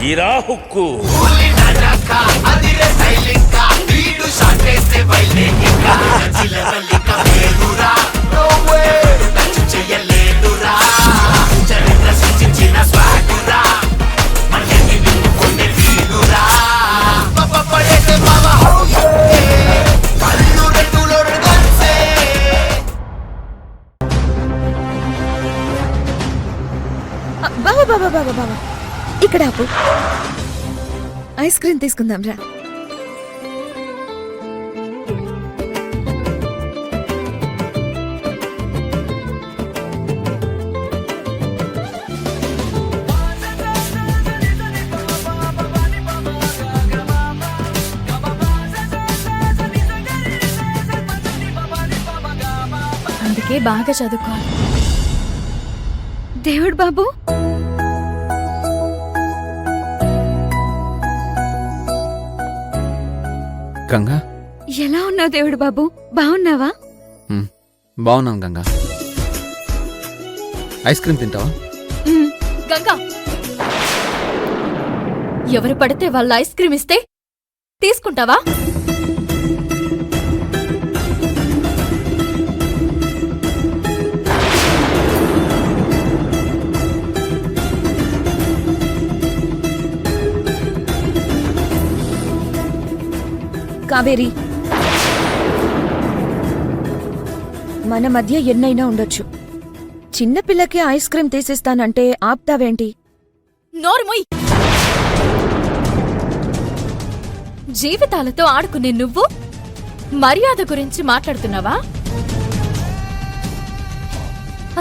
తీరా హుక్కు బాబా బాబా బాబా బాబా ఇక్కడ ఆపు. ఐస్ క్రీమ్ తీసుకుందాం రా. అందుకే బాగా చదువుకోవాలి. దేవుడు బాబు, గంగా, ఎలా ఉన్నావు దేవుడు బాబు? బాగున్నావా? బాగున్నాను గంగా. ఐస్ క్రీమ్ తింటావా? గంగా, ఎవరు పడితే వాళ్ళ ఐస్ క్రీమ్ ఇస్తే తీసుకుంటావా? కావేరి, మన మధ్య ఎన్నైనా ఉండొచ్చు. చిన్నపిల్లకి ఐస్ క్రీమ్ తీసిస్తానంటే ఆప్తావేంటి? నోర్మొయ్. జీవితాలతో ఆడుకునే నువ్వు మర్యాద గురించి మాట్లాడుతున్నావా?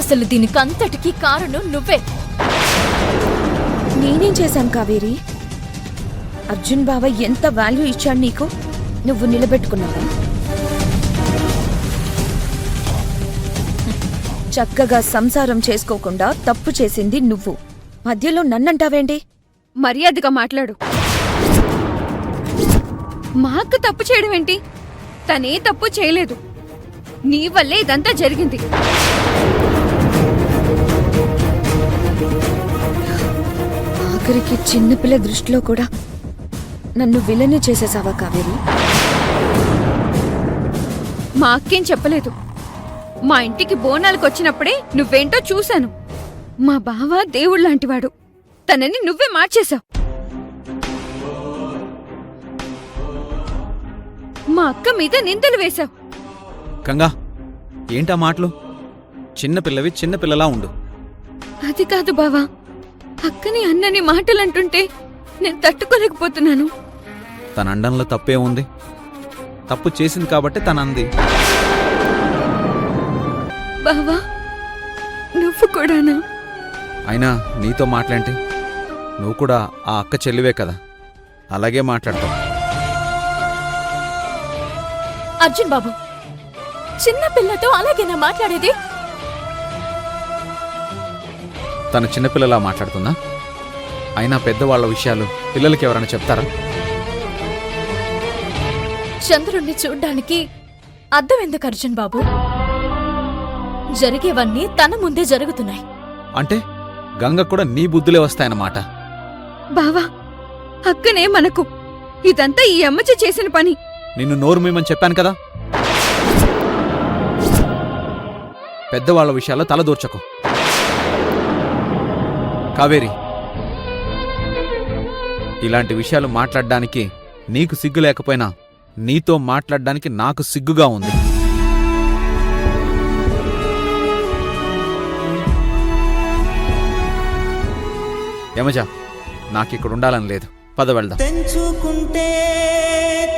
అసలు దీనికంతటికీ కారణం నువ్వే. నేనేం చేశాను కావేరి? అర్జున్ బావ ఎంత వాల్యూ ఇచ్చాడు నీకు, నువ్వు నిలబెట్టుకున్నావా? చక్కగా సంసారం చేసుకోకుండా తప్పు చేసింది నువ్వు. మధ్యలో నన్నంటావేంటి? మర్యాదగా మాట్లాడు. మా అక్క తప్పు చేయడం ఏంటి? తనే తప్పు చేయలేదు. నీ వల్లే ఇదంతా జరిగింది. ఆఖరికి చిన్నపిల్ల దృష్టిలో కూడా నన్ను విలన్ని చేసేసావా కావేరి? మా అక్కేం చెప్పలేదు. మా ఇంటికి బోనాలకు వచ్చినప్పుడే నువ్వేంటో చూశాను. మా బావ దేవుళ్లాంటివాడు. తనని నువ్వే మార్చేశావు. మా అక్క మీద నిందలు వేశావు. గంగా, ఏంటా మాటలు? చిన్నపిల్లవి చిన్నపిల్లలా ఉండు. అది కాదు బావా, అక్కని అన్నని మాటలంటుంటే నేను తట్టుకోలేకపోతున్నాను. తన అండంలో తప్పే ఉంది. తప్పు చేసింది కాబట్టి తన అంది. బావా, నువ్వు కూడానా? అయినా నీతో మాట్లాంటి, నువ్వు కూడా ఆ అక్క చెల్లివే కదా, అలాగే మాట్లాడతావు. అర్జున్ బాబు, చిన్న పిల్లతో అలాగేనా మాట్లాడేది? తన చిన్నపిల్లలా మాట్లాడుతుందా? అయినా పెద్దవాళ్ల విషయాలు పిల్లలకి ఎవరైనా చెప్తారా? చంద్రుణ్ణి చూడ్డానికి అద్దం ఎందుకు అర్జున్ బాబు? జరిగేవన్నీ తన ముందే జరుగుతున్నాయి. అంటే గంగ కూడా నీ బుద్ధులే వస్తాయన్నమాట. బావా, అక్కనే మనకు. ఇదంతా ఈ అమ్మచి చేసిన పని. నిన్ను నోరు మీమని చెప్పాను కదా. పెద్దవాళ్ల విషయాల్లో తలదూర్చకు. కావేరి, ఇలాంటి విషయాలు మాట్లాడడానికి నీకు సిగ్గు లేకపోయినా నీతో మాట్లాడడానికి నాకు సిగ్గుగా ఉంది. యమజా, నాకిక్కడుండాలని లేదు. పద వెళ్దాం. తెంచుకుంటే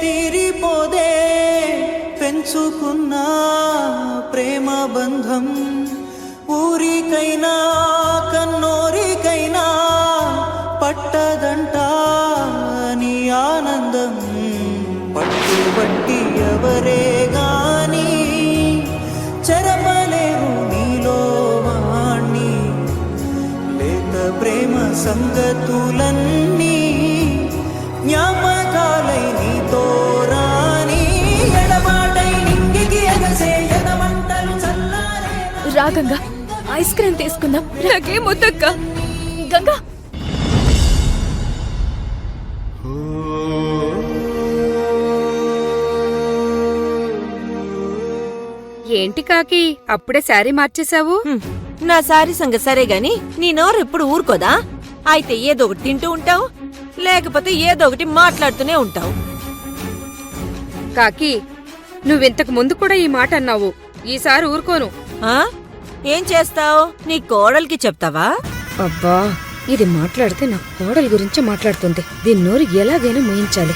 తీరిపోదే పెంచుకున్న ప్రేమ బంధం. ఊరికైనా కన్నోరికైనా పట్టదంట నీ ఆనందం. పట్టుబట్టి ఎవరే గాని చెరపలేరు నీలో వాణ్ణి. లేత ప్రేమ సంగతులన్నీ జ్ఞాపకాలై నీతో రాని. ఎడబాటై నింగికి ఎగసే ఎదమంటలు చల్లారే. రా గంగా, ఐస్ క్రీమ్ తీసుకుందాం. నాకేం వద్దక్క. గంగా, ఏంటి కాకి అప్పుడే శారీ మార్చేశావు? నా సారీ సంగతి సరే గాని నీ నోరు ఎప్పుడు ఊరుకోదా? అయితే ఏదో ఒకటి తింటూ ఉంటావు, లేకపోతే ఏదో ఒకటి మాట్లాడుతూనే ఉంటావు. కాకి నువ్వింతకు ముందు కూడా ఈ మాట అన్నావు. ఈసారి ఊరుకోను. ఆ? ఏం చేస్తావు? నీ కోడలికి చెప్తావా? అబ్బా ఇది మాట్లాడితే నా కోడలి గురించి మాట్లాడుతుంది. దీని నోరు ఎలాగైనా మోయించాలి.